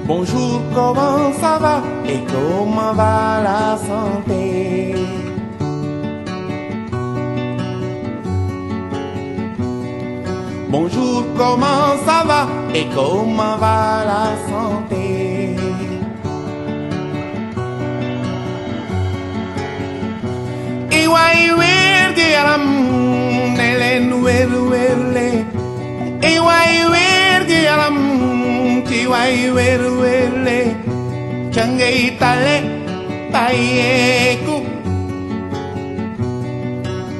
Bonjour, comment ça va et comment va la santé? Bonjour, comment ça va et comment va la santé? Iwai werdi alam nelen werle. Iwai werdi alam tiwai werle. Changai tale payeku.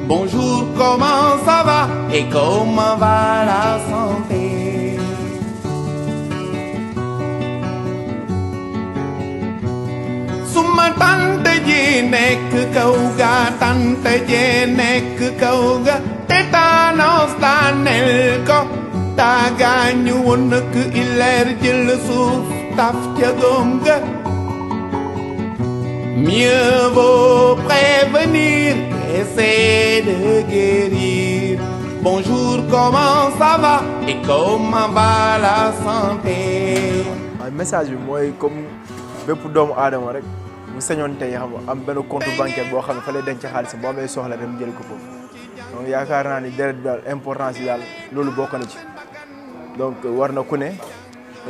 Bonjour, comment ça va et comment va la santé? Suma tante ji nekk kaw ga tante ji nekk kaw ga tétanos daaneel ko daa gaañu woon nak ileer jël suuf taf ca góom ga. Mieux vaut prévenir qu'essayer de guérir. Bonjour, comment ça va et comment va la santé? Message bi mooy comme bépp doomu aadama rek bu sañoon tey xam am benn compte bancaire boo xam ne fa lay denc xaalis boo amee soxla dem jël ko foofu. Donc yaakaar naa ni deret bi daal importance bi daal loolu bokk na ci. Donc war na ku ne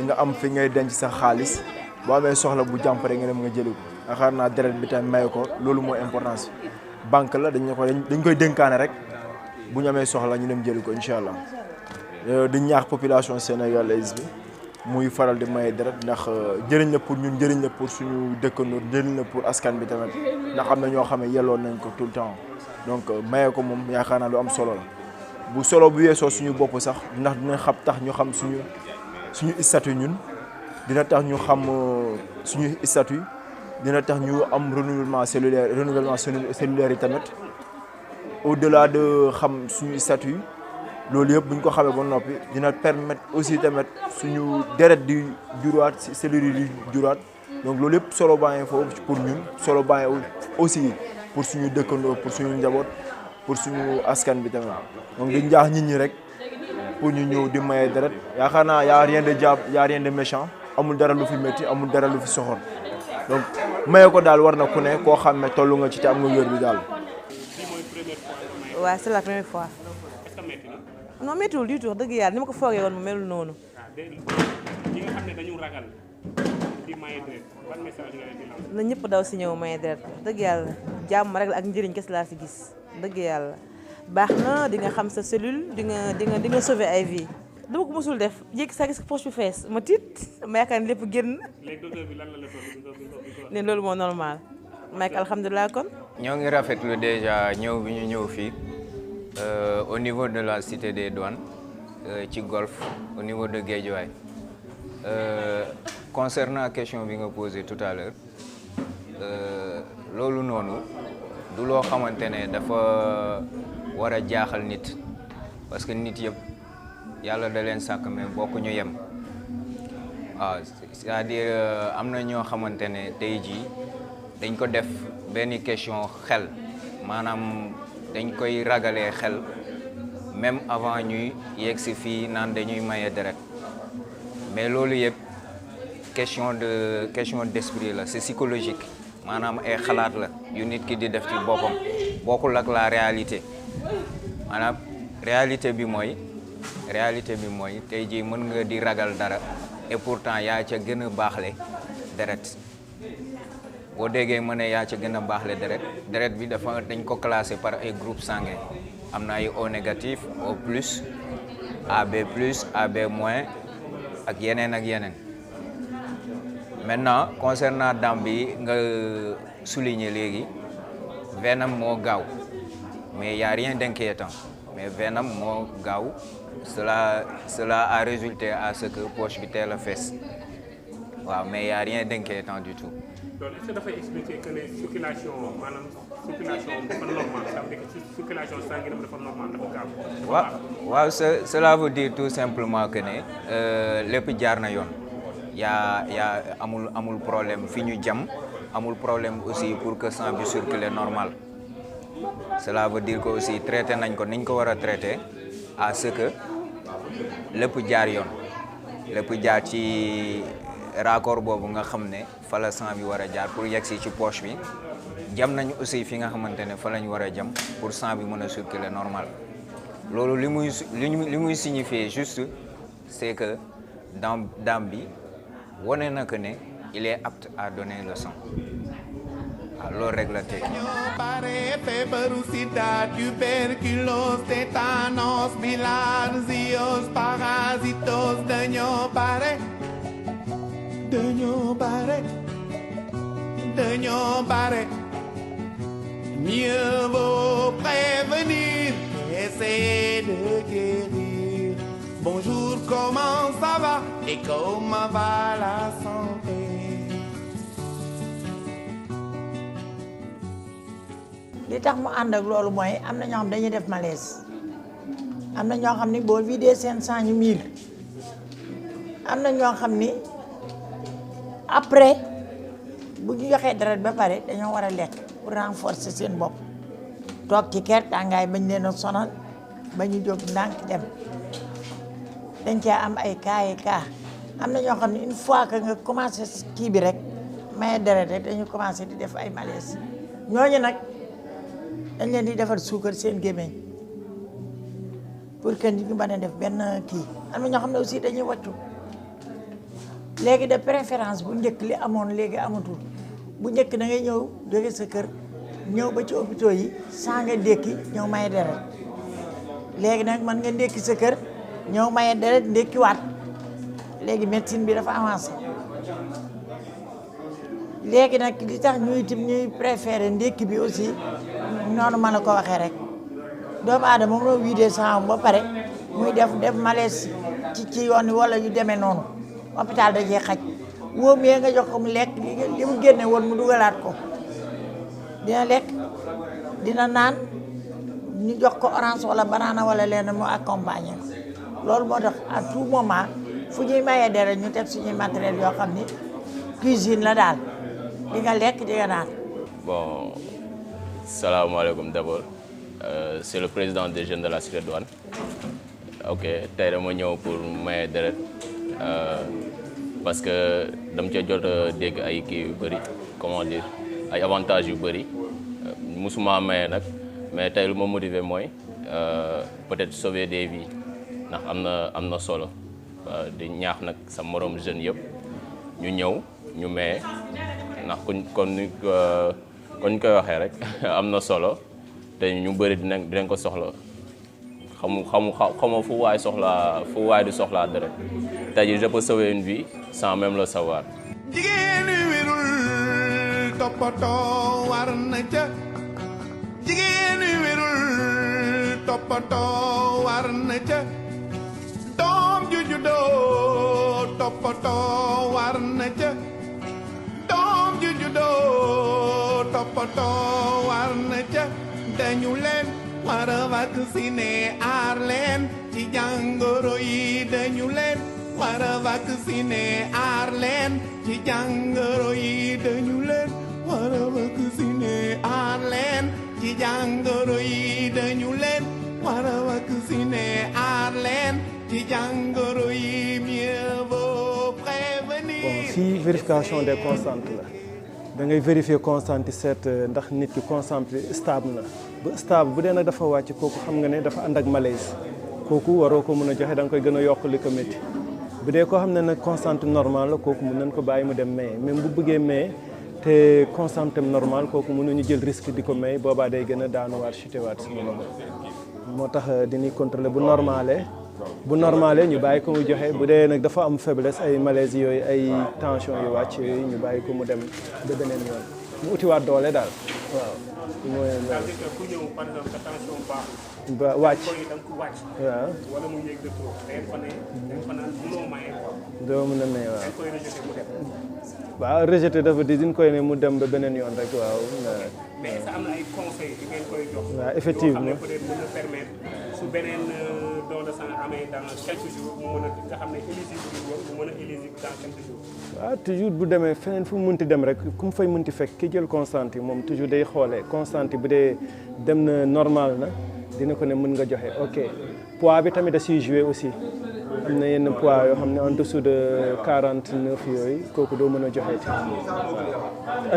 nga am fi ngay denc sa xaalis boo amee soxla bu jàmp rek nga dem nga jëli ko. yaakaar naa deret bi tamit may ko loolu mooy importance banque la dañ koy dénkaane rek bu ñu amee soxla ñu dem jëli ko incha allah. di ñaax population sénégalaise bi muy faral di maye deret ndax jëriñ la pour ñun jëriñ la pour suñu dëkkandoo jëriñ la pour askan bi tamit ndax am na ñoo xam ne yelloon nañ ko tout le temps donc maye ko moom yaakaar naa lu am solo la. bu solo bu weesoo suñu bopp sax ndax dina tax ñu xam suñu statut ñun dina tax ñu xam suñu statut dina tax ñu am renouvellement cellulaire yi tamit au-delà de xam suñu statut loolu yëpp bu ñu ko xamee ba noppi dina permettre aussi tamit suñu deret di juraat cellules yi di juraat donc loolu yëpp solo baa ngi foofu pour ñun solo baa ngi aussi pour suñu dëkkandoo pour suñu njaboot pour suñu askan bi tamit donc di njaax nit ñi rek pour ñu ñëw di maye deret yaakaar naa y a rien de diable y a rien de méchant amul dara lu fi métti amul dara lu fi soxor donc maye ko daal war na ku ne koo xam ne tollu nga ci te am nga wér bi daal. waaw c'est la première fois. est-ce que métti na. non méttiwul du tout dëgg yàlla ni ma ko foogee woon mu melul noonu. ñi nga xam ne dañu ragal di maye deret ban message nga leen di lancer. na ñëpp daw si ñëw maye deret dëgg yàlla jàmm rek la ak njëriñ kes laa si gis dëgg yàlla baax na di nga xam sa cellule di nga sauver ay vie. dama ko mosul def jékki saa gis poche bi fees ma tiit ma yaakaar ne lépp génn. léegi docteur bi lan la toll ne loolu moo normal may alhamdulilah kon. ñoo ngi rafetlu déjà ñëw bi ñu ñëw fii au niveau de la cité des douanes ci golf au niveau de Guédiawaye concernant question bi nga posé tout à l'heure loolu noonu du loo xamante ne dafa war a jaaxal nit parce que nit yëpp yàlla da leen sàkk mais bokkuñu yem waaw c'est-à-dire am na ñoo xamante ne tey jii dañ ko def benn question xel maanaam dañ koy ragalee xel même avant ñuy yegg si fii naan dañuy maye deret mais loolu yëpp question d'esprit la c'est psychologique maanaam ay xalaat la yu nit ki di def ci boppam bokkul ak la réalité maanaam réalité bi mooy tey jii mën nga di ragal dara et pourtant yaa ca gën a baaxle deret boo déggee ma ne yaa ca gën a baaxle deret bi dañ ko classé par ay groupe sanguin am na ay O négatif O plus AB plus AB moins ak yeneen maintenant concernant dam bi nga souligner léegi venam moo gaaw mais y a rien d'inquiétant mais venam moo gaaw cela a résulté à ce que poche bi teel a fees waaw mais y a rien d'inquiétant du tout. donc est-ce que dafay expliquer que ne circulation dafa normal ça veut dire que circulation sanguine dafa normal dafa gaaw. waaw cela veut dire tout simplement que ne lépp jaar na yoon yaa amul problème fi ñu jam amul problème aussi pour que sang bi circule normal cela veut dire que aussi traité nañ ko niñ ko war a traité à ce que lépp jaar yoon lépp jaar ci raccord boobu nga xam ne fa la sang bi war a jaar pour yegg si ci poche bi jam nañu aussi fi nga xamante ne fa lañ war a jam pour sang bi mën a circuler normal loolu li muy signifier juste c'est que dame bi wane na que ne il est apte à donner le sang loolu rek la teg. Pare feebaru sida, tuberculose, tétanos, bilharziose, parasitos, dañoo bare. Mieux vaut prévenir qu'essayer de guérir. Bonjour, comment ça va et comment va la santé? li tax mu ànd ak loolu mooy am na ñoo xam dañuy def malaise am na ñoo xam ni boo vidé seen sang ñu miir am na ñoo xam ni après bu ñu joxee deret ba pare dañoo war a lekk pour renforcer seen bopp toog ci kër tàngaay bañ leen a sonal ba ñu jóg ndànk dem dañ cee am ay cas am na ñoo xam ne une fois que nga commencé kii bi rek maye deret rek dañu commencé di def ay malaise ñooñu nag dañ leen di defar suukar seen gémmiñ pour que ñu mën a def benn kii am na ñoo xam ne aussi dañuy wàccu léegi de préférence bu njëkk li amoon léegi amatul bu njëkk da ngay ñëw jóge sa kër ñëw ba ci hôpitaux yi saa nga ndékki ñëw maye deret léegi nag mën nga ndékki sa kër ñëw maye deret ndékkiwaat léegi médecine bi dafa avancé léegi nag li tax ñuy préféré ndékki bi aussi noonu ma la ko waxee rek doomu aadama moom moo vidé sang ba pare muy def malaise ci yoon wi wala yu demee noonu hôpital da cee xaj wóom yee nga jox ko mu lekk li mu génne woon mu dugalaat ko dina lekk dina naan ñu jox ko orange wala banana wala lenn mu accompagner loolu moo tax à tout moment fu ñuy mayee deret ñu teg suñuy matériel yoo xam ni cuisine la daal di nga lekk di nga naan. Bon, salam alaikum d'abord. C'est le président des jeunes de la Cité Douane. Ok, tey dama ñëw pour maye deret parce que dama cee jot a dégg ay kii yu bëri comment dire ay avantages yu bëri musuma maye nag mais tey lu ma motivé mooy peut-être sauver des vies ndax am na solo di ñaax nag sa morom jeunes yëpp ñu ñëw ñu maye ndax kon ñu koy waxee rek am na solo te ñu bëri dinañ ko soxla xamu fu waay di soxlaa deret tey jii je peux sauver une vie sans même le savoir. jigéen wérul toppatoo war na ca jigéen wérul toppatoo war na ca doom ju juddoo toppatoo war na ca doom ju juddoo toppatoo war na ca dañu leen war a vacciner aar leen ci jàngoro yi dañu leen war a vacciner aar leen ci jàngoro yi dañu leen war a vacciner aar leen ci jàngoro yi dañu leen war a vacciner aar leen ci jàngoro yi mieux vaut prévenir. Bon, fii vérification des constantes la da ngay vérifier constante seet ndax nit ki constante stable na bu stable bu dee nag dafa wàcc kooku xam nga ne dafa ànd ak malaise kooku waroo ko mën a joxe da nga koy gën a yokk li ko métti bu dee koo xam ne nag constante normale la kooku mën nañ ko bàyyi mu dem maye même bu bëggee maye te constante normale kooku mënuñu jël risque di ko maye boobaa day gën a daanuwaat chutewaat si moom moo tax dañuy contrôler bu normalé ñu bàyyi ko mu joxe bu dee nag dafa am faiblesse ay malaise yooyu ay tension yu wàcc yooyu ñu bàyyi ko mu dem ba beneen yoon mu utiwaat doole daal waaw. mooy c'est-à-dire que ku ñëw par exemple sa tension baaxul. ba wàcc da nga ko wàcc. waaw. wala mu yéeg de trop da ngeen fa naan mënoo maye quoi. doo mën a maye waaw. da nga koy rejeté mu dem. waaw rejeté dafa di diñ koy ne mu dem ba beneen yoon rek waaw. mais est-ce que am na ay conseils yu ngeen koy jox. waaw effectivement yoo xam ne peut-être mën na permettre su beneen don de sang amee dans quelques jours mu mën a nga xam ne éligible bi woon mu mën a éligible dans quelques jours. waaw toujours bu demee feneen fu mu mënti dem rek ku mu fay mënti fekk ki jël constante yi moom toujours day xoolee constante bu dee dem na normal na dina ko ne mën nga joxe ok poids bi tamit da siy joué aussi am na yenn poids yoo xam ne en dessous de 49 yooyu kooku doo mën a joxe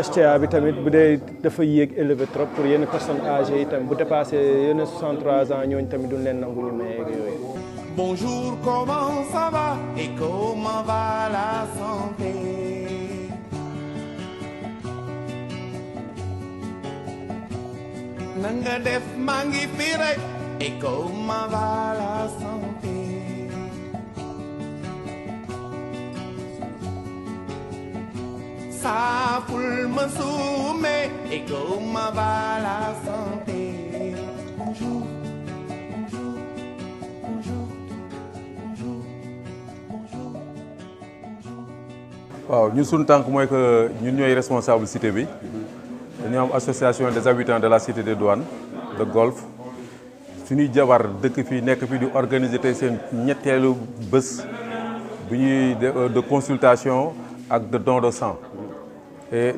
HTA bi tamit bu dee dafa yéeg élevé trop pour yenn personnes âgées yi tamit bu dépassé yenn 63 ans ñooñu tamit duñ leen nangu ñu maye ak yooyu. Bonjour, comment ça va et comment va la santé? Nanga def maa ngi fi rek et comment va la santé? Saaful ma suume et comment va la santé? Bonjour. waaw ñun suñu tànk mooy que ñun ñooy responsable cité bi dañu am association des habitants de la cité des douanes de Golf suñuy jabar dëkk fii nekk fii di organiser tey seen ñetteelu bés bu ñuy de consultation ak de don de sang et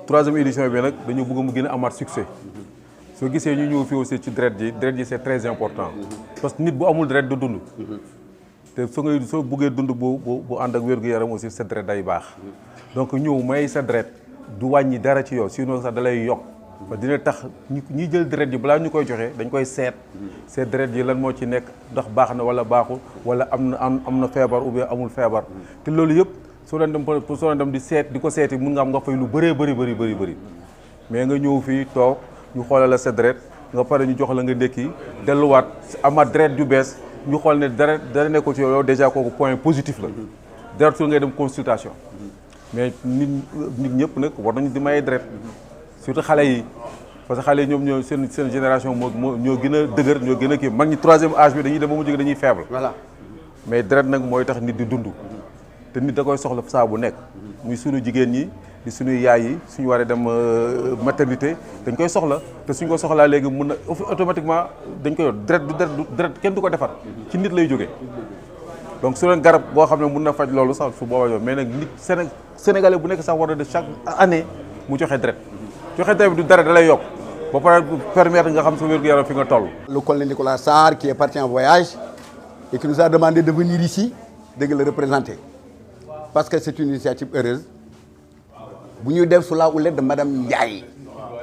troisième édition bi nag dañu bëgg mu gën a amaat succès soo gisee ñu ñëw fii aussi ci deret ji c'est très important parce que nit bu amul deret du dund te soo buggee dund bu ànd ak wér-gu-yaram aussi sa deret day baax donc ñëw may sa deret du wàññi dara ci yow sinon sax da lay yokk ba dina tax ñi jël deret yi balaa ñu koy joxe dañ koy seet deret yi lan moo ci nekk ndax baax na wala baaxul wala am na feebar ou bien amul feebar te loolu yëpp soo leen dem di seet di ko seeti mun nga am nga fay lu bëree bëri mais nga ñëw fii toog ñu xoolal la sa deret nga pare ñu jox la nga ndékki delluwaat amaat deret ju bees ñu xool ne dara nekkul ci yow déjà kooku point positif la deret su ngay dem consultation mais nit ñëpp nag war nañu di maye deret surtout xale yi parce que xale yi ñoom ñoo seen génération ñoo gën a dëgër ñoo gën a kii mag ñi troisième âge bi dañuy dem ba mu jóge dañuy faible voilà mais deret nag mooy tax nit di dund te nit da koy soxla saa bu nekk muy sunu jigéen ñi di suñuy yaay yi suñu waree dem maternité dañ koy soxla te suñ ko soxlaa léegi mun na automatiquement dañ koy yor deret kenn du ko defar ci nit lay jógee donc su leen garab boo xam ne mun na faj loolu sax su boobaa yoon mais nag nit sénégalais bu nekk sax war na de chaque année mu joxe deret bi du dara da lay yokk ba pare permettre nga xam sa wér-gu-yaram fi nga toll. Le colonel Nicolas Sarr qui est parti en voyage et qui nous a demandé de venir ici de le représenter parce que c'est une initiative heureuse. bu ñu def sous la houlette de Madame Ndiaye.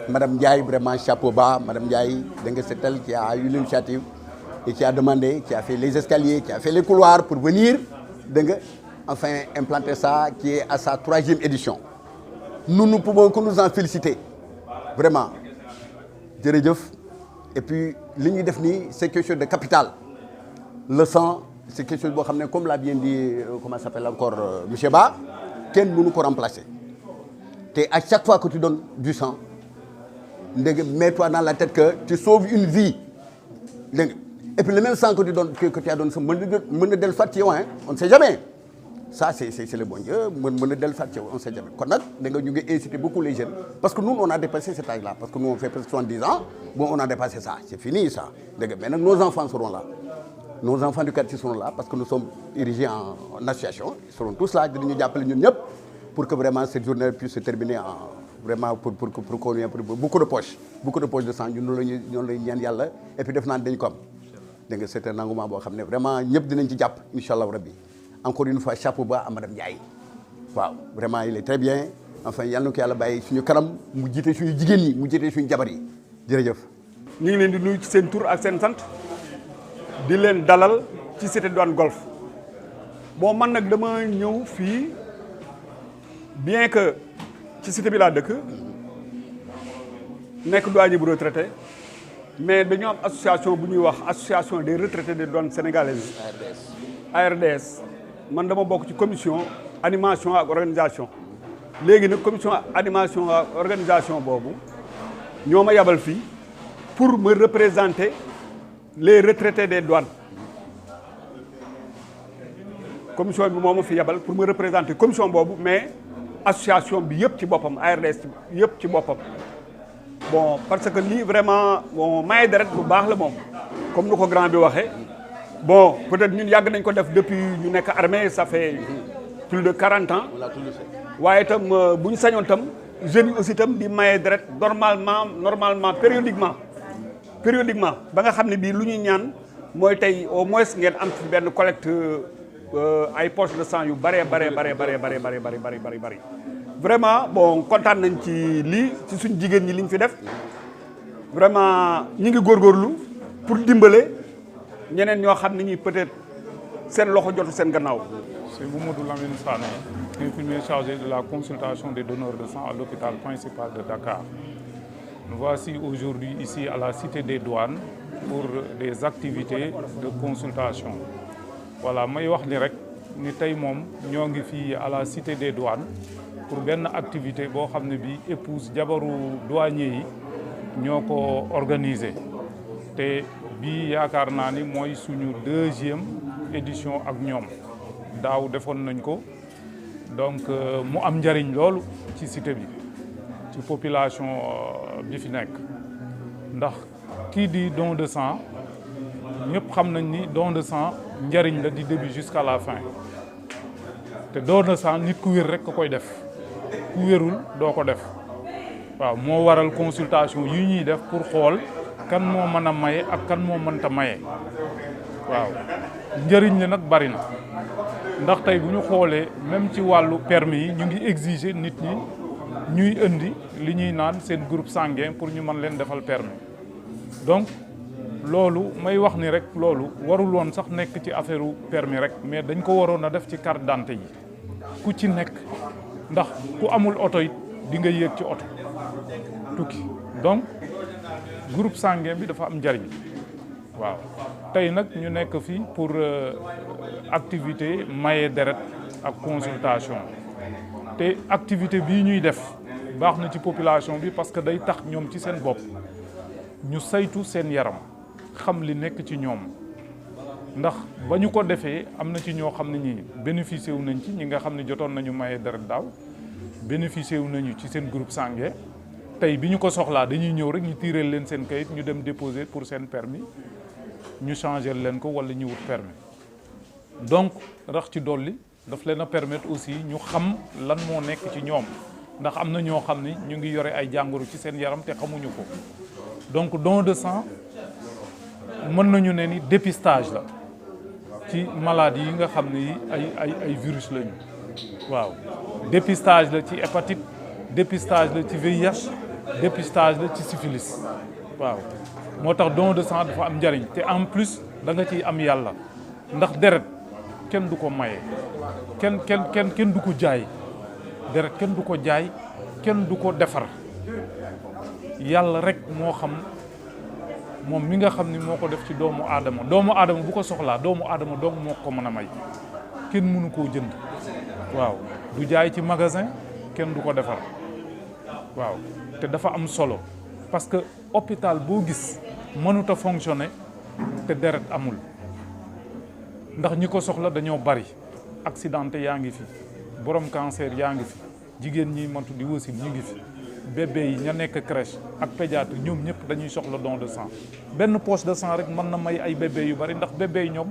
Madame Ndiaye, vraiment chapeau bas. Madame Ndiaye, c'est elle qui a eu l'initiative et qui a demandé, qui a fait les escaliers, qui a fait les couloirs pour venir, enfin implanter ça, qui est à sa 3e édition. Nous ne pouvons que nous en féliciter. Vraiment. Et puis, l'Union définie, c'est quelque chose de capital. Le sang, c'est quelque chose, comme l'a bien dit, comment s'appelle encore, M. Ba, qui ne peut pas remplacer. Et à chaque fois que tu donnes du sang, mets-toi dans la tête que tu sauves une vie. Et puis le même sang que tu donnes, que tu as donné, on ne sait jamais. Ça, c'est le bon Dieu. On ne sait jamais. Nous inciter beaucoup les jeunes. Parce que nous, on a dépassé cet âge-là. Parce que nous, on fait presque 70 ans. Bon, on a dépassé ça. C'est fini, ça. Maintenant, nos enfants seront là. Nos enfants du quartier seront là. Parce que nous sommes érigés en association. Ils seront tous là. Pour que vraiment cette journée puisse se terminer vraiment pour qu'on ait beaucoup de poches de sang. Nous l'avons et puis c'est un engouement vraiment ñëpp dinañ ci jàpp inchallah rabbi. Encore une fois chapeau bas à Madame Ndiaye. Waaw vraiment il est très bien. Enfin yalla na ko yàlla bàyyi suñu kanam mu jiite suñu jigéen ñi mu jiite suñu jabar yi jërëjëf. ñu ngi leen di nuyu ci seen tur ak seen sant di leen dalal ci cité douane Golf. Bon man nag dama ñëw fii bien que ci cité bi laa dëkk nekk douanier bu retraité mais dañu am association bu ñuy wax association des retraités des douanes sénégalaises ARDS man dama bokk ci commission animation ak organisation léegi nag commission animation ak organisation boobu ñoo ma yabal fii pour me représenter les retraités des douanes commission bi moo ma fi yabal pour me représenter commission boobu mais association bi yëpp ci boppam ARDS yëpp ci boppam bon parce que lii vraiment bon maye deret bu baax la moom comme nu ko grand bi waxee bon peut-être ñun yàgg nañ ko def depuis ñu nekk armée ça fait plus de 40 ans waaye itam bu ñu sañoon itam jeunes yi aussi itam di maye deret normalement périodiquement ba nga xam ne bii lu ñuy ñaan mooy tey au moins ngeen am fi benn collecte ay poche de sang yu bëree bëri. Vraiment bon kontaan nañ ci lii ci suñ jigéen ñi liñ fi def vraiment ñi ngi góorgóorlu pour dimbale ñeneen ñoo xam ne ñi peut-être seen loxo jotu seen gannaaw. C'est Mamadou Lamine Sané, infirmier chargé de la consultation des donneurs de sang à l'hôpital principal de Dakar. Nous voici aujourd'hui ici à la Cité des Douanes pour des activités de consultation. Voilà, may wax ni rek ni tey moom ñoo ngi fii à la Cité des Douanes pour benn activité boo xam ne bi épouse jabaru douanier yi ñoo ko organisé te bii yaakaar naa ni mooy suñu 2e édition ak ñoom daaw defoon nañ ko donc mu am njariñ loolu ci cité bi ci population bi fi nekk ndax kii di don de sang ñëpp xam nañ ni don de sang njariñ la di début jusqu'à la fin te don de sang nit ku wér rek ko koy def ku wérul doo ko def waaw moo waral consultation yi ñuy def pour xool kan moo mën a maye ak kan moo mënta maye waaw njëriñ li nag bari na ndax tey bu ñu xoolee même ci wàllu permis yi ñu ngi exiger nit ñi ñuy indi li ñuy naan seen groupe sanguin pour ñu mën leen defal permis donc loolu may wax ni rek loolu warul woon sax nekk ci affaire permis rek mais dañ ko waroon a def ci carte d'identité yi ku ci nekk ndax ku amul oto it di nga yéeg ci oto tukki donc groupe sanguin bi dafa am njariñ waaw tey nag ñu nekk fii pour activité maye deret ak consultation te activité bii ñuy def baax na ci population bi parce que day tax ñoom ci seen bopp ñu saytu seen yaram xam li nekk ci ñoom ndax ba ñu ko defee am na ci ñoo xam ne ñi bénéficié wu nañ ci ñi nga xam ne jotoon nañu maye deret daaw bénéficié wu nañu ci seen groupe sanguin tey bi ñu ko soxlaa dañuy ñëw rek ñu tiireel leen seen kayit ñu dem déposer pour seen permis ñu changer leen ko wala ñu wut permis donc rax ci dolli daf leen a permettre aussi ñu xam lan moo nekk ci ñoom ndax am na ñoo xam ni ñu ngi yore ay jàngoro ci seen yaram te xamuñu ko donc don de sang mën nañu ne ni dépistage la ci maladie yi nga xam ne ay virus lañu waaw dépistage la ci hépatite dépistage la ci VIH dépistage la ci syphilis waaw moo tax don de sang dafa am njariñ te en plus da nga ciy am yàlla ndax deret kenn du ko maye kenn du ko jaay deret kenn du ko jaay kenn du ko defar yàlla rek moo xam moom mi nga xam ni moo ko def ci doomu aadama bu ko soxlaa doomu aadama dong moo ko mën a may kenn mënu koo jënd waaw du jaay ci magasin kenn du ko defar waaw te dafa am solo parce que hôpital boo gis mënut a fonctionner te deret amul ndax ñi ko soxla dañoo bari accidenté yaa ngi fi borom cancer yaa ngi fi jigéen ñi mantu di wasin ñu ngi fi bébé yi ña nekk crèche ak pédiatre ñoom ñëpp dañuy soxla don de sang benn poche de sang rek mën na may ay bébé yu bari ndax bébé yi ñoom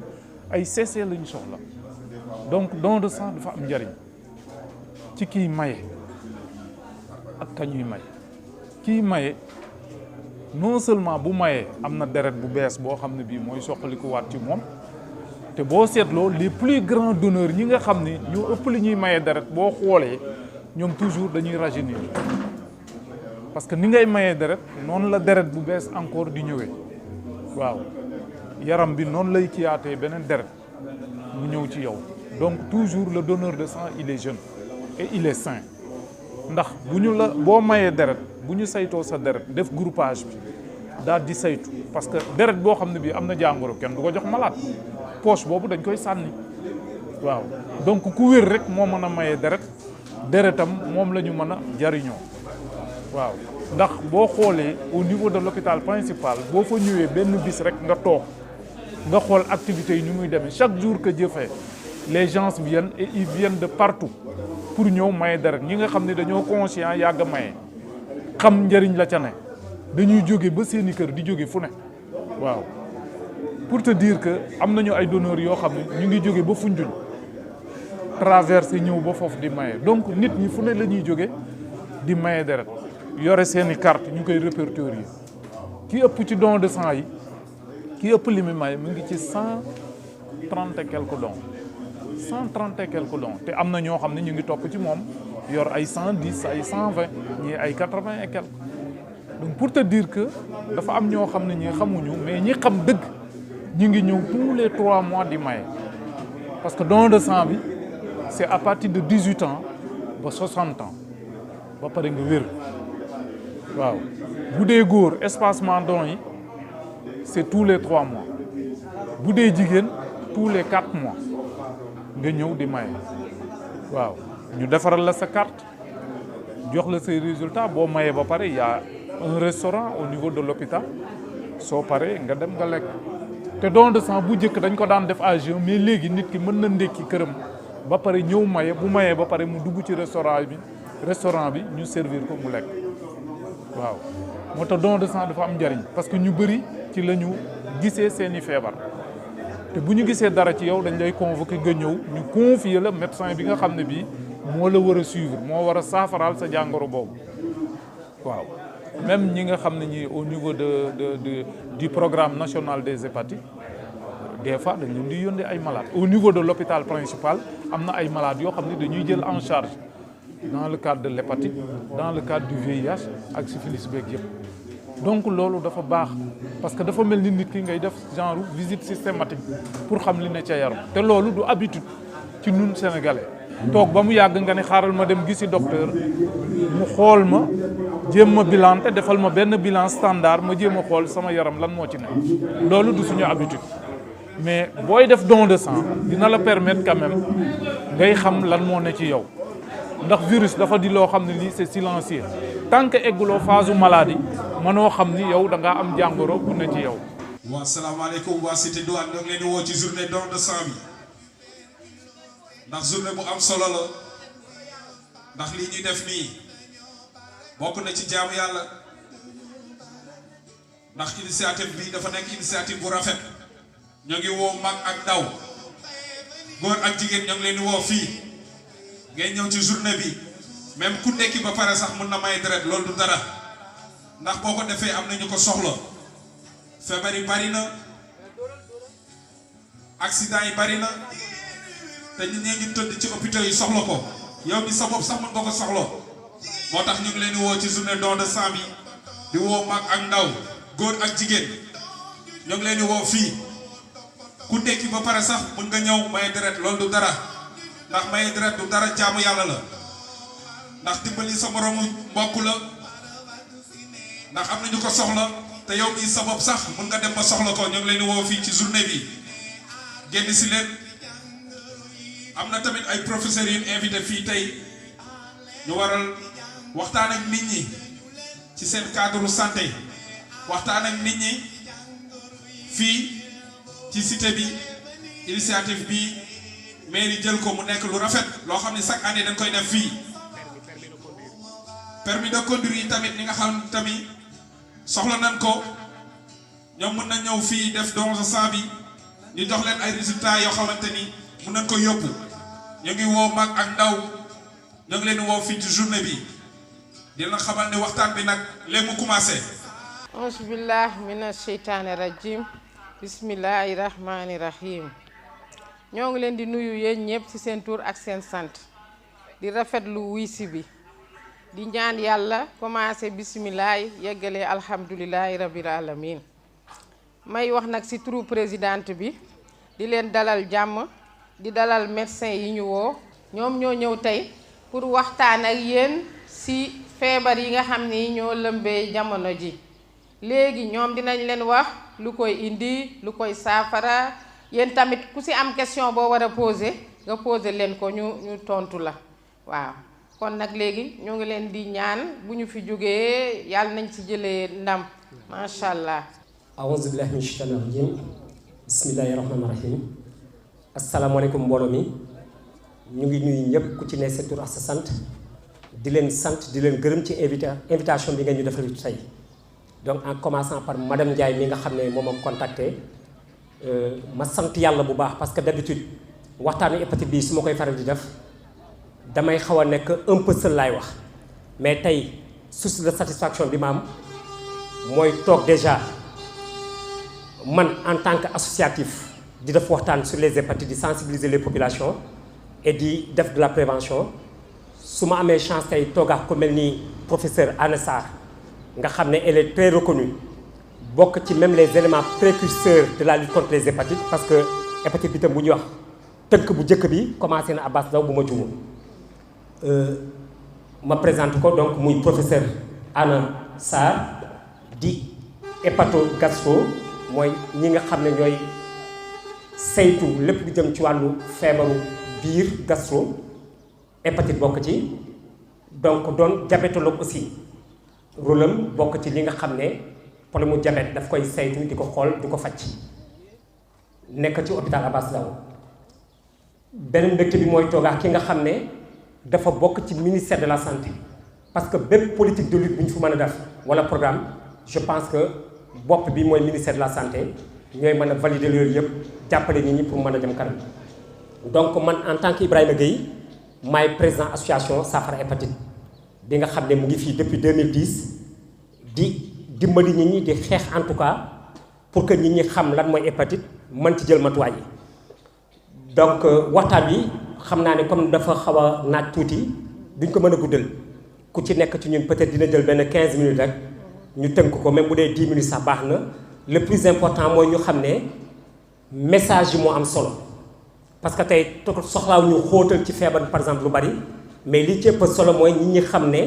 ay CC lañu soxla donc don de sang dafa am njariñ ci kiy maye ak kañuy may kiy maye non seulement bu mayee am na deret bu bees boo xam ne bii mooy soqalikuwaat ci moom te boo seetloo les plus grands donneurs ñi nga xam ni ñoo ëpp li ñuy maye deret boo xoolee ñoom toujours dañuy rajeunir parce que ni ngay mayee deret noonu la deret bu bees encore di ñëwee waaw yaram bi noonu lay kiyaatee beneen deret mu ñëw ci yow donc toujours le donneur de sang il est jeune et il est sain ndax boo mayee deret bu ñu saytoo sa deret def groupage bi daal di saytu parce que deret boo xam ne bii am na jàngoro kenn du ko jox malade poche boobu dañ koy sànni waaw donc ku wér rek moo mën a maye deretam moom la ñu mën a jariñoo waaw ndax boo xoolee au niveau de l'hôpital principal boo fa ñëwee benn bis rek nga toog nga xool activités yi ni muy demee chaque jour que Dieu fait les gens viennent et ils viennent de partout pour ñëw maye deret ñi nga xam ne dañoo conscient yàgg a maye xam njëriñ la ca ne dañuy jóge ba seeni kër di jóge fu ne waaw pour te dire que am nañu ay donneurs yoo xam ne ñu ngi jóge ba Foundiougne traversé ñëw ba foofu di maye donc nit ñi fu ne la ñuy jóge di maye deret yore seeni carte ñu koy répertorier ki ëpp ci don de sang yi ki ëpp li mu may mu ngi ci 130 et quelques dons 130 et quelques dons te am na ñoo xam ne ñu ngi topp ci moom yor ay 110 ay 120 ñii ay 80 et quelques donc pour te dire que dafa am ñoo xam ne ñi xamuñu mais ñi xam dëgg ñu ngi ñëw tous les 3 mois di maye parce que don de sang bi c'est à partir de 18 ans ba 60 ans ba pare nga wér waaw bu dee góor espacement don yi c'est tous les 3 mois bu dee jigéen tous les 4 mois nga ñëw di maye waaw ñu defaral la sa carte jox la say résultats boo mayee ba pare y a un restaurant au niveau de l'hôpital soo paree nga dem nga lekk te don de sang bu njëkk dañ ko daan def à jeun mais léegi nit ki mën na ndékki këram ba pare ñëw maye bu mayee ba pare mu dugg ci restaurant bi ñu servir ko mu lekk waaw moo tax don de sang dafa am njariñ parce que ñu bëri ci la ñu gisee seeni feebar te bu ñu gisee dara ci yow dañ lay convoquer nga ñëw ñu confier la médecin bi nga xam ne bii moo la war a suivre moo war a saafaraal sa jàngoro boobu waaw même ñi nga xam ne ñi au niveau du programme national des hépatites des fois dañ leen di yónnee ay malades au niveau de l'hôpital principal am na ay malades yoo xam ne dañuy jël en charge dans le cadre de l'hépatite dans le cadre du VIH ak syphilis beeg yëpp donc loolu dafa baax parce que dafa mel ni nit ki ngay def genre visite systématique pour xam li ne ca yaram te loolu du habitude ci ñun sénégalais toog ba mu yàgg nga ne xaaral ma dem gisi docteur mu xool ma jéem ma bilan te defal ma benn bilan standard ma jéem a xool sama yaram lan moo ci ne loolu du suñu habitude mais booy def don de sang dina la permettre quand même ngay xam lan moo ne ci yow ndax virus dafa di loo xam ne lii c'est silencieux tant que egguloo phase maladie mënoo xam ni yow da ngaa am jàngoro bu ne ci yow. waaw salaamaaleykum waa Cité Douane ñoo ngi leen di woo ci journée don de sang bi ndax journée bu am solo la ndax lii ñuy def nii bokk na ci jaamu yàlla ndax initiative bi dafa nekk initiative bu rafet ñoo ngi woo mag ak ndaw góor ak jigéen ñoo ngi leen di woo fii ngay ñëw ci journée bi même ku nekki ba pare sax mun na may deret loolu du dara ndax boo ko defee am na ñu ko soxla feebar yi bari na accident yi bari na te nit ñi ngi tëdd ci hôpitaux yi soxla ko yow mi sa bopp sax mën nga ko soxla moo tax ñu ngi leen di woo ci journée don de sang bi di woo mag ak ndaw góor ak jigéen ñoo ngi leen di woo fii ku nekki ba pare sax mën nga ñëw may deret loolu du dara ndax may deret du dara jaamu yàlla la ndax dimbali sa moromu mbokk la ndax am na ñu ko soxla te yow mii sa bopp sax mën nga dem ba soxla ko ñoo ngi leen di woo fii ci journée bi génn si leen am na tamit ay professeurs yu invité fii tey ñu waral waxtaan ak nit ñi ci seen cadre santé waxtaan ak nit ñi fii ci cité bi initiative bi mairie jël ko mu nekk lu rafet loo xam ne chaque année dañ koy def fii permis de conduire yi tamit ñi nga xam tamit soxla nañ ko ñoom mën na ñëw fii def don de sang bi ñu jox leen ay résultats yoo xamante ni mën nañ ko yóbbu ñu ngi woo mag ak ndaw ñoo ngi leen woo fii ci journée bi dina xamal ne waxtaan bi nag léegi mu commencé. auzu billah mina sheytaani rajim bismillahi rahmani rahim ñoo ngi leen di nuyu yéen ñëpp ci seen tur ak seen sant di rafetlu wuysi bi di ñaan yàlla commencé bismillahi yeggalee alhamdulillahi rabbil alamin may wax nag ci turu présidente bi di leen dalal jàmm di dalal médecin yi ñu woo ñoom ñoo ñëw tey pour waxtaan ak yéen ci feebar yi nga xam ni ñoo lëmbee jamono ji léegi ñoom dinañ leen wax lu koy indi lu koy saafara yéen tamit ku ci am question boo war a poser nga poser leen ko ñu tontu la waaw kon nag léegi ñoo ngi leen di ñaan bu ñu fi jógee yàlla nañ ci jëlee ndam macha allah. awuzu billahi min shaytaani rajim bismillahi rahmaani rahim asalaamaaleykum mbooloo mi ñu ngi nuyu ñëpp ku ci ne sa tur ak sa sant di leen sant di leen gërëm ci invitation bi nga ñu defal tey donc en commençant par madame Ndiaye mi nga xam ne moom a contacté ma sant yàlla bu baax parce que d'habitude waxtaanu hépatite bi su ma koy faral di def damay xaw a nekk un peu seul laay wax mais tey source de satisfaction bi ma am mooy toog déjà man en tant qu'associatif di def waxtaan sur les hépatites di sensibiliser les populations et di def de la prévention su ma amee chance tey toog ak ku mel ni professeur Anna Sarr nga xam ne elle est très reconnue bokk ci même les éléments précurseurs de la lutte contre les hépatites parce que hépatite bi tam bu ñuy wax tënk bu njëkk bi commencé na Abbas Ndao bu ma juumul ma présente ko donc muy professeur Anna Sarr di hépatogastro mooy ñi nga xam ne ñooy saytu lépp lu jëm ci wàllu feebaru biir gastro hépatite bokk ci donc doon diabétologue aussi rôle am bokk ci li nga xam ne problème mu diabète daf koy saytu di ko xool di ko faj nekk ci hôpital Abass Ndao beneen mbégte bi mooy toogaa ki nga xam ne dafa bokk ci ministère de la santé parce que bépp politique de lutte bu ñu fi mën a def wala programme je pense que bopp bi mooy ministère de la santé ñooy mën a valider loolu yëpp jàppale nit ñi pour mën a jëm kanam donc man en tant que Ibrahima Gueye maay président association Saafara hépatite bi nga xam ne mu ngi fii depuis 2010 di dimbali nit ñi di xeex en tout cas pour que nit ñi xam lan mooy hépatite mën ci jël matuwaay yi donc waxtaan bi xam naa ne comme dafa xaw a naaj tuuti duñ ko mën a guddal ku ci nekk ci ñun peut-être dina jël benn 15 minutes rek ñu tënk ko même bu dee 10 minutes sax baax na le plus important mooy ñu xam ne message yi moo am solo parce que tey soxlaaw ñu xóotal ci feebar par exemple lu bari mais li ci ëpp solo mooy nit ñi xam ne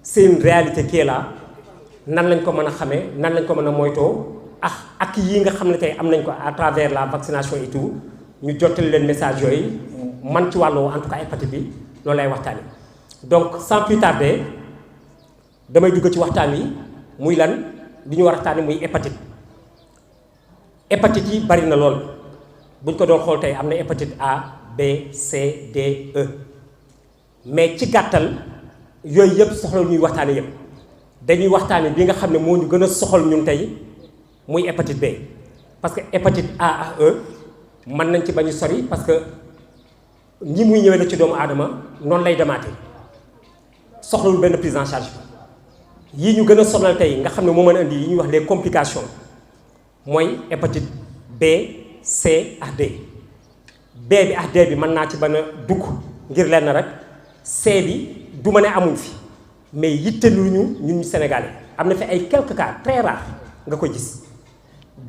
c'est une réalité qui est là nan lañ ko mën a xamee nan lañ ko mën a moytoo ak yi nga xam ne tey am nañ ko à travers la vaccination et tout ñu jottali leen message yooyu man ci wàllu en tout cas hépatite bi loolu lay waxtaani donc sans plus tarder damay dugg ci waxtaan wi muy lan li ñu war a waxtaani muy hépatite hépatite yi bari na lool buñ ko doon xool tey am na hépatite A B C D E mais ci gàttal yooyu yëpp soxla ñuy waxtaane yëpp dañuy waxtaane bi nga xam ne moo ñu gën a soxal ñun tey muy hépatite B parce que hépatite A ak E mën nañ ci bañ a sori parce que ñi muy ñëwee la ci doomu aadama noonu lay demaatee soxlawul benn prise en charge yii ñu gën a sonal tey nga xam ne moo mën a indi yi ñuy wax les complications mooy hépatite B C ak D B bi ak D bi mën naa ci bañ a dugg ngir lenn rek C bi du ma ne amuñ fi mais yitteluñu ñun Sénégalais am na fi ay quelques cas très rares nga koy gis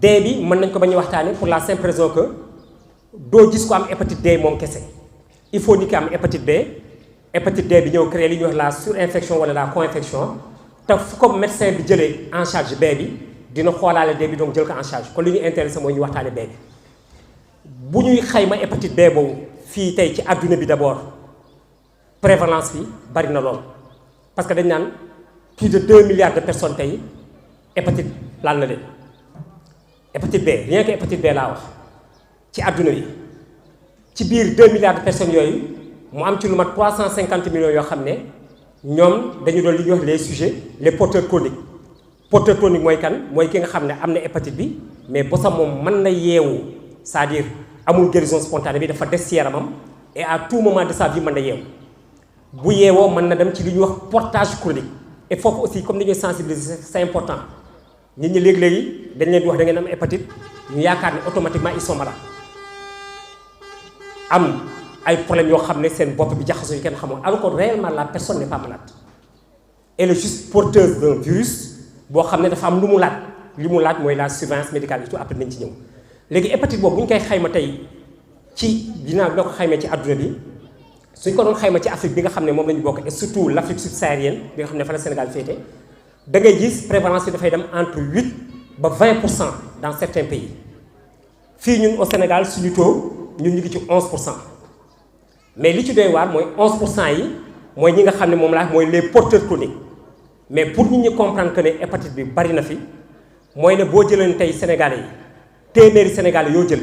D bi mën nañ ko bañ a waxtaane pour la simple raison que doo gis ko am hépatite D moom kese il faut ni ki am hépatite D bi ñëw créer li ñuy wax la surinfection wala la co-infection te fu ko médecin bi jëlee en charge B bi dina xoolaale D bi donc jël ko en charge kon li ñu intéressé mooy ñu waxtaane B bi bu ñuy xayma hépatite B boobu fii tey ci adduna bi d'abord prévalence bi bari na lool parce que dañ naan plus de 2 milliards de personnes tey hépatite laal na leen hépatite B rien que hépatite B laa wax ci adduna bi ci biir 2 milliards de personnes yooyu mu am ci lu mat 350 millions yoo xam ne ñoom dañu doon li ñuy wax les sujets les porteurs chroniques porteur chronique mooy kan mooy ki nga xam ne am na hépatite bi mais bosam moom mën na yeewu c'est-à-dire amul guérison spontanée bi dafa des ci yaramam et à tout moment de sa vie mën na yeewu bu yeewoo mën na dem ci li ñuy wax portage chronique et foofu aussi comme ni ñuy sensibiliser c'est important nit ñi léegi-léegi dañ leen di wax da ngeen am hépatite ñu yaakaar ne automatiquement ils sont malades am ay problèmes yoo xam ne seen bopp bi jaxasoo yu kenn xamoon alors que réellement la personne n'est pas malade elle est juste porteuse d'un virus boo xam ne dafa am lu mu laaj li mu laaj mooy la surveillance médicale et tout après nañ ci ñëw léegi hépatite boobu bu ñu koy xayma tey ci ginnaaw bi nga ko xaymee ci adduna bi suñ ko doon xayma ci Afrique bi nga xam ne moom la ñu bokk et surtout l'Afrique subsaharienne bi nga xam ne fa la Sénégal féete da ngay gis prévalence bi dafay dem entre 8 ba 20% dans certains pays fii ñun au Sénégal suñu taux ñun ñu ngi ci 11% mais li ci doy waar mooy 11% yi mooy ñi nga xam ne moom laa mooy les porteurs chroniques mais pour nit ñi comprendre que ne hépatite bi bari na fi mooy ne boo jëleen tey Sénégalais yi téeméeri Sénégalais yoo jël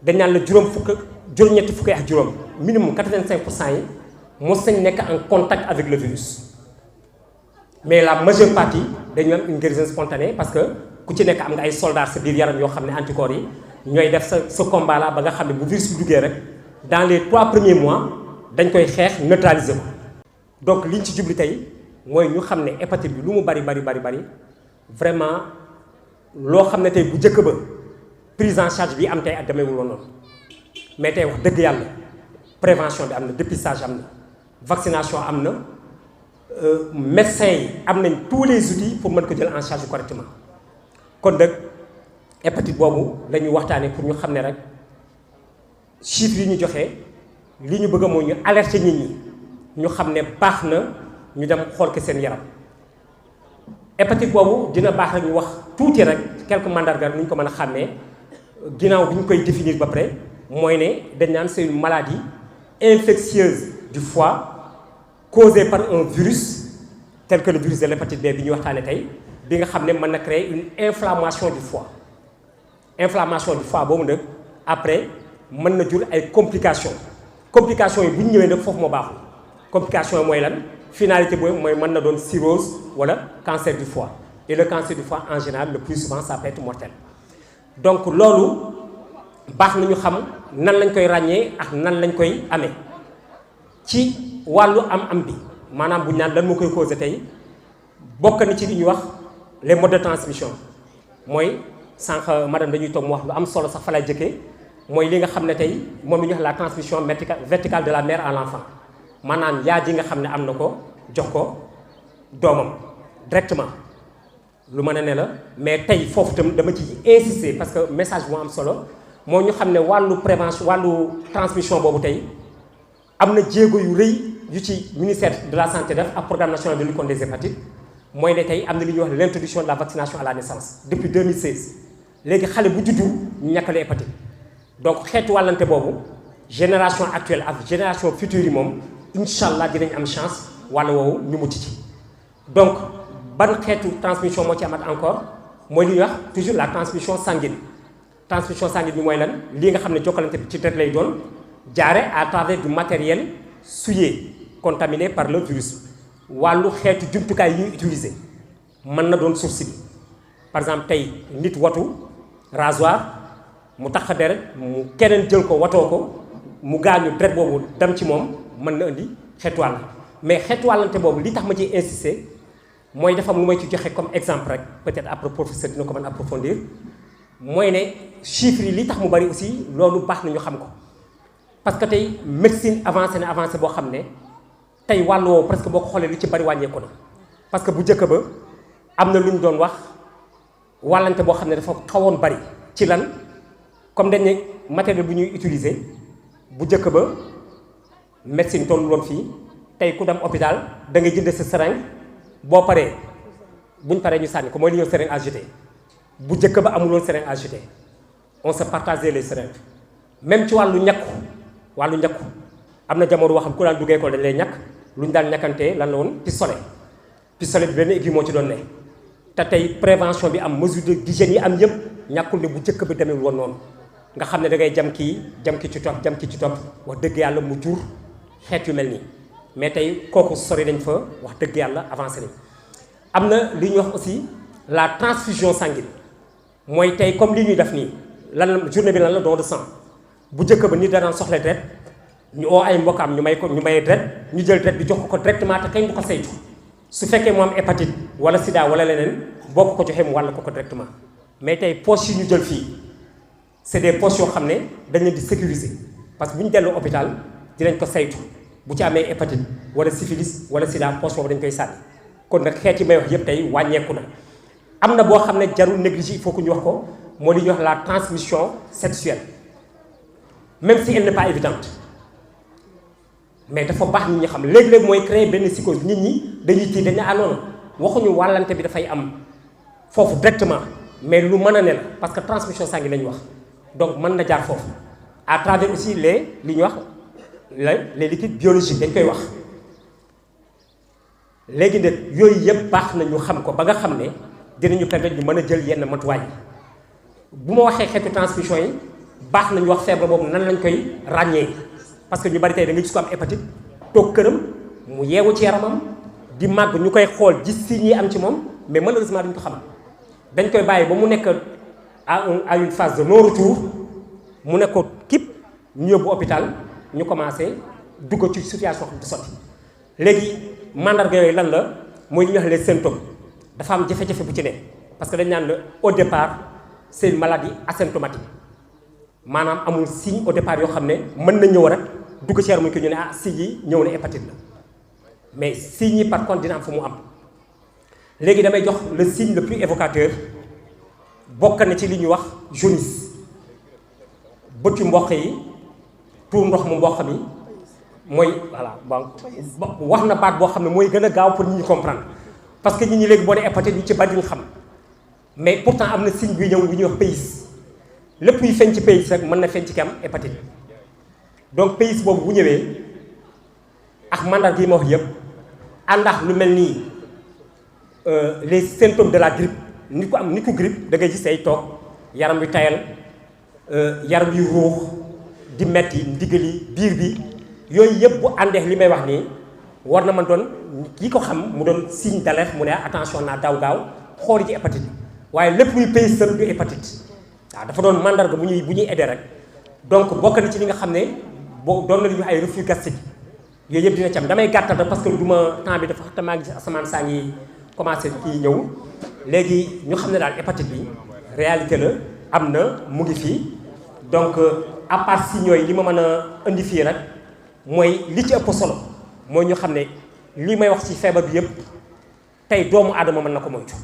dañ naan la juróom-ñetti fukki ak juróom minimum 85% yi mos nañ nekk en contact avec le virus mais la majeure partie dañu am une guérison spontanée parce que ku ci nekk am nga ay soldats sa biir yaram yoo xam ne anticorps yi ñooy def sa combat là ba nga xam ne bu virus bi duggee rek dans les 3 premiers mois dañ koy xeex neutraliser ko donc liñ ci jubli tey mooy ñu xam ne hépatite bi lu mu bari vraiment loo xam ne tey bu njëkk ba prise en charge bi am tey ak demeewul woon noonu mais tey wax dëgg yàlla prévention bi am na dépistage am na vaccination am na médecins yi am nañ tous les outils pour mën ko jël en charge correctement kon nag hépatite boobu la ñuy waxtaanee pour ñu xam ne rek chiffres yi ñu joxe li ñu bëgg mooy ñu alerter nit ñi ñu xam ne baax na ñu dem xool ko seen yaram hépatite boobu dina baax rek ñu wax tuuti rek quelques mandargas ni ñu ko mën a xàmmee ginnaaw bi ñu koy définir ba pare mooy ne dañ naan c'est une maladie infectieuse du foie causée par un virus tel que le virus de l'hépatite B bi ñuy waxtaane tey bi nga xam ne mën na créer une inflammation du foie inflammation du foie boobu nag après mën na jur ay complications yi bu ñu ñëwee nag foofu moo baaxul complications yi mooy lan finalité boobu mooy mën na doon cirrhose wala cancer du foie et le cancer du foie en général le plus souvent ça peut être mortel donc loolu baax na ñu xam nan lañ koy ràññee ak nan lañ koy amee ci wàllu am bi maanaam bu ñu naan lan moo koy causé tey bokk na ci li ñuy wax les modes de transmission mooy sànq madame dañuy toog mu wax lu am solo sax fa lay jëkkee mooy li nga xam ne tey moom la ñuy wax la transmission verticale de la mère à l'enfant maanaam yaa ji nga xam ne am na ko jox ko doomam directement lu mën a ne la mais tey foofu tam dama ci insister parce que message bu mu am solo moo ñu xam ne wàllu prévention wàllu transmission boobu tey am na jéego yu rëy yu ci ministère de la santé def ak programme national de lutte contre les hépatites mooy ne tey am na li ñuy wax l'introduction de la vaccination à la naissance depuis 2016 léegi xale bu juddu ñu ñàkkale hépatite donc xeetu wàllante boobu génération actuelle ak génération future yi moom incha allah dinañ am chance wàlla woowu ñu mucc ci donc ban xeetu transmission moo ci amat encore mooy li ñuy wax toujours la transmission sanguine bi mooy lan lii nga xam ne jokkalante bi ci deret lay doon jaare à travers du matériel souillé contaminé par le virus wàllu xeetu jumtukaay yi ñuy utiliser mën na doon source bi par exemple tey nit watu rasoir mu tax deret mu keneen jël ko watoo ko mu gaañu deret boobu dem ci moom mën na indi xeetu wàll mais xeetu wàllante boobu li tax ma ciy insister mooy dafa am lu may ci joxe comme exemple rek peut-être après professeur dina ko mën approfondir mooy ne chiffres yi li tax mu bari aussi loolu baax na ñu xam ko parce que tey médecine avancé boo xam ne tey wàll woowu presque boo ko xoolee lu ci bari wàññeeku na parce que bu njëkk ba am na lu ñu doon wax wàllante boo xam ne dafa xawoon bari ci lan comme dañ ne matériel bu ñuy utiliser bu njëkk ba médecine tollu woon fii tey ku dem hôpital da ngay jënd sa seringue boo paree buñ paree ñu sànni ko mooy li ñuy seringue à jeter bu njëkk ba amul woon seringue à jeter on se partageait les seringues même ci wàllu ñakku am na jamono boo xam ku daan duggee ko dañ lay ñàkk lu ñu daan ñàkkantee lan la woon pistolet bi benn aiguille moo ci doon ne te tey prévention bi am mesure d'hygiène yi am yëpp ñàkkul ne bu njëkk bi demee woon noonu nga xam ne da ngay jam ki ci topp wax dëgg yàlla mu jur xeet yu mel nii mais tey kooku sori dañ fa wax dëgg yàlla avancé nañ am na li ñuy wax aussi la transfusion sanguine mooy tey comme li ñuy def nii lan journée bi lan la don de sang bu njëkk ba nit daan soxla deret ñu oo ay mbokkam ñu may deret ñu jël deret bi jox ko directement te kañ du ko saytu su fekkee mu am hépatite wala sida wala leneen boo ko joxee mu wàll ko directement mais tey poches yi ñu jël fii c'est des poches yoo xam ne dañ leen di sécuriser parce que bu ñu delloo hôpital dinañ ko saytu bu ci amee hépatite wala syphilis wala sida poche boobu dañ koy sànni kon nag xeet yi may wax yëpp tey wàññeeku na am na boo xam ne jarul négliger il faut que ñu wax ko moo li ñuy wax la transmission sexuelle même si elle n'est pas évidente mais dafa baax nit ñi xam léegi-léegi mooy créer benn psychose nit ñi dañuy tiit dañu anoona waxuñu wàllante bi dafay am foofu directement mais lu mën a ne la parce que transmission sanguine la ñu wax donc mën na jaar foofu à travers aussi li ñuy wax les liquides biologiques dañ koy wax léegi nag yooyu yëpp baax na ñu xam ko ba nga xam ne dinañu permettre ñu mën a jël yenn matuwaay yi bu ma waxee xeetu transmission yi baax na ñu wax feebar boobu nan lañ koy ràññee parce que ñu bari tey da nga gis ko am hépatite toog këram mu yeewu ci yaramam di màgg ñu koy xool gis signes yi am ci moom mais malheureusement duñ ko xam dañ koy bàyyi ba mu nekk à une phase de non retour mu nekk ko kip ñu yóbbu hôpital ñu commencé dugg ci situation xam di sotti léegi mandarga yooyu lan la mooy li ñuy wax les symptômes dafa am jafe-jafe bu ci ne parce que dañ naan la au départ c'est une maladie asymptomatique maanaam amul signe au départ yoo xam ne mën na ñëw rek dugg ci yaram ko ñu ne ah signe yi ñëw na hépatite la mais signe yi par contre dina am fu mu am léegi damay jox le signe le plus évocateur bokk na ci li ñuy wax jaunisse bëtu mboq yi tuur ndox mu mboq mi mooy voilà wax na baat boo xam ne mooy gën a gaaw pour nit ñi comprendre parce que nit ñi léegi boo nee hépatite ñu ci bari duñ xam mais pourtant am na signe buy ñëw bu ñuy wax pays lépp luy feeñ ci pays rek mën na feeñ ci ki am hépatite donc pays boobu bu ñëwee ak mandarga yi ma wax yëpp àndax lu mel nii les symptômes de la grippe nit ko am nit ko grippe da ngay gis ay toog yaram wi tayal yaram yu ruux di metti ndigali biir bi yooyu yëpp bu àndeex li may wax nii war na man doon kii ko xam mu doon signe d'alerte mu ne attention naa daw gaaw xooli ci hépatite waaye lépp luy pays sën du hépatite waaw dafa doon mandarga bu ñuy aider rek donc bokk na ci li nga xam ne boo doon na li ñu ay reflux gastrique yooyu yëpp dina ci am damay gàttal rek parce que du ma temps bi dafa xam maa ngi gis asamaan saa ngi commencé kii ñëw léegi ñu xam ne daal hépatite bi réalité la am na mu ngi fii donc à part si ñooy li ma mën a indi fii rek mooy li ci ëpp solo mooy ñu xam ne li may wax ci feebar bi yëpp tey doomu aadama mën na ko moytu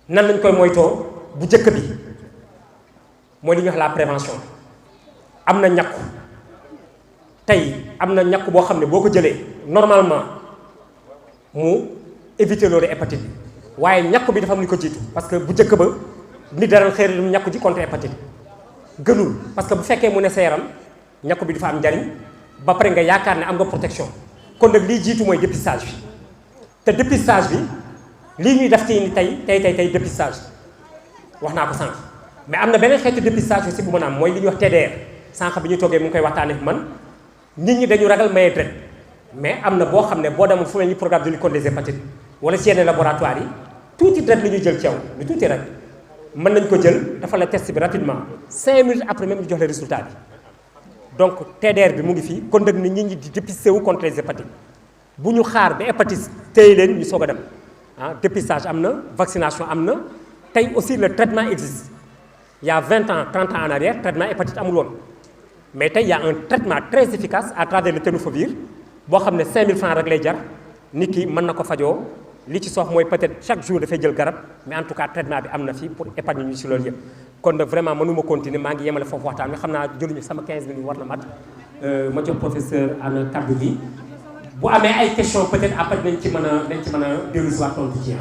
nan lañ koy moytoo bu njëkk bi mooy li ñuy wax la prévention am na ñàkku tey am na ñàkk boo xam ne boo ko jëlee normalement mu éviter loolu hépatite bi waaye ñàkk bi dafa am lu ko jiitu parce que bu njëkk ba nit dara xëy na ñàkk ji contre hépatite gënul parce que bu fekkee mu ne sa yaram ñàkk bi dafa am njariñ ba pare nga yaakaar ne am nga protection kon nag lii jiitu mooy dépistage bi te dépistage bi lii ñuy def ci ni tey dépistage wax naa ko sànq mais am na beneen xeetu dépistage aussi bu mën a am mooy li ñuy wax TDR sànq bi ñu toogee mu ngi koy waxtaanee ak man nit ñi dañu ragal maye deret mais am na boo xam ne boo demoon fu mel ni programme de lutte contre les hépatites wala ci yenn laboratoire yi tuuti deret la ñuy jël ci yow lu tuuti rek mën nañ ko jël dafa la test bi rapidement 5 minutes après même ñu jox le résultat bi donc TDR bi mu ngi fii kon nag nit ñi di dépister wu contre les hépatites bu ñu xaar ba hépatite téye leen ñu soog a dem ah dépistage am na vaccination am na tey aussi le traitement existe il y a 20 ans 30 ans en arrière traitement hépatite amul woon mais tey il y a un traitement très efficace à travers le tenofovir boo xam ne 5000 francs rek lay jar nit ki mën na ko fajoo li ci soof mooy peut-être chaque jour dafay jël garab mais en tout cas traitement bi am na fii pour épargner ñu si loolu yëpp kon nag vraiment mënuma continuer maa ngi yemale foofu waxtaan bi xam naa jëluñu sama 15 minutes war na mat ma jox professeur Anna kaddu gi bu amee ay questions peut-être après dañ ci mën a dellu si waat tontu ci